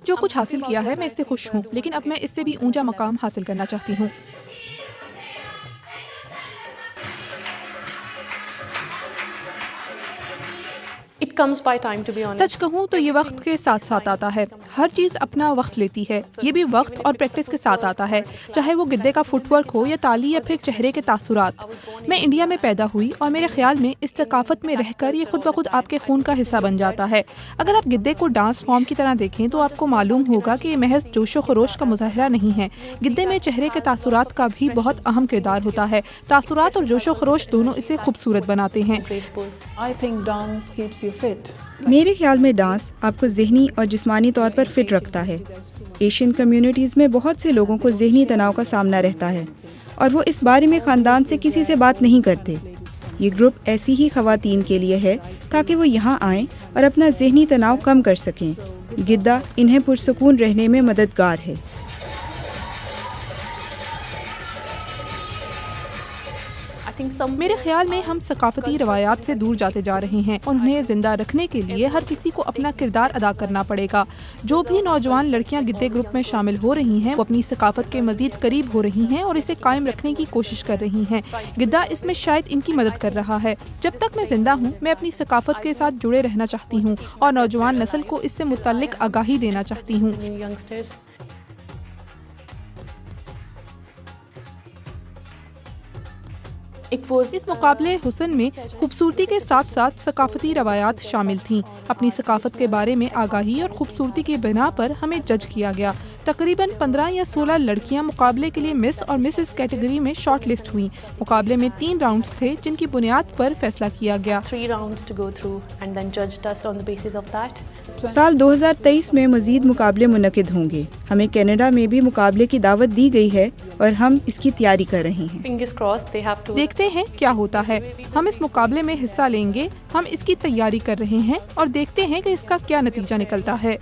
جو کچھ حاصل کیا ہے میں اس سے خوش ہوں، لیکن اب میں اس سے بھی اونچا مقام حاصل کرنا چاہتی ہوں۔ سچ کہوں تو یہ وقت کے ساتھ ساتھ آتا ہے، ہر چیز اپنا وقت لیتی ہے، یہ بھی وقت اور پریکٹس کے ساتھ آتا ہے، چاہے وہ گدے کا فٹ ورک ہو یا تالی یا پھر چہرے کے تاثرات۔ میں انڈیا میں پیدا ہوئی اور میرے خیال میں اس ثقافت میں رہ کر یہ خود بخود آپ کے خون کا حصہ بن جاتا ہے۔ اگر آپ گدے کو ڈانس فارم کی طرح دیکھیں تو آپ کو معلوم ہوگا کہ یہ محض جوش و خروش کا مظاہرہ نہیں ہے، گدے میں چہرے کے تاثرات کا بھی بہت اہم کردار ہوتا ہے، تاثرات اور جوش و خروش دونوں اسے خوبصورت بناتے ہیں۔ میرے خیال میں ڈانس آپ کو ذہنی اور جسمانی طور پر فٹ رکھتا ہے۔ ایشین کمیونٹیز میں بہت سے لوگوں کو ذہنی تناؤ کا سامنا رہتا ہے اور وہ اس بارے میں خاندان سے کسی سے بات نہیں کرتے۔ یہ گروپ ایسی ہی خواتین کے لیے ہے تاکہ وہ یہاں آئیں اور اپنا ذہنی تناؤ کم کر سکیں۔ گدہ انہیں پرسکون رہنے میں مددگار ہے۔ میرے خیال میں ہم ثقافتی روایات سے دور جاتے جا رہے ہیں اور انہیں زندہ رکھنے کے لیے ہر کسی کو اپنا کردار ادا کرنا پڑے گا۔ جو بھی نوجوان لڑکیاں گدے گروپ میں شامل ہو رہی ہیں وہ اپنی ثقافت کے مزید قریب ہو رہی ہیں اور اسے قائم رکھنے کی کوشش کر رہی ہیں۔ گدہ اس میں شاید ان کی مدد کر رہا ہے۔ جب تک میں زندہ ہوں میں اپنی ثقافت کے ساتھ جڑے رہنا چاہتی ہوں اور نوجوان نسل کو اس سے متعلق آگاہی دینا چاہتی ہوں۔ اس مقابلے حسن میں خوبصورتی کے ساتھ ساتھ ثقافتی روایات شامل تھیں۔ اپنی ثقافت کے بارے میں آگاہی اور خوبصورتی کی بنا پر ہمیں جج کیا گیا۔ تقریباً 15 یا 16 لڑکیاں مقابلے کے لیے مس اور مسز کیٹیگری میں شارٹ لسٹ ہوئیں۔ مقابلے میں 3 راؤنڈز تھے جن کی بنیاد پر فیصلہ کیا گیا۔ سال 2023 میں مزید مقابلے منعقد ہوں گے۔ ہمیں کینیڈا میں بھی مقابلے کی دعوت دی گئی ہے اور ہم اس کی تیاری کر رہے ہیں۔ دیکھتے ہیں کیا ہوتا ہے۔ ہم اس مقابلے میں حصہ لیں گے، ہم اس کی تیاری کر رہے ہیں اور دیکھتے ہیں کہ اس کا کیا نتیجہ نکلتا ہے۔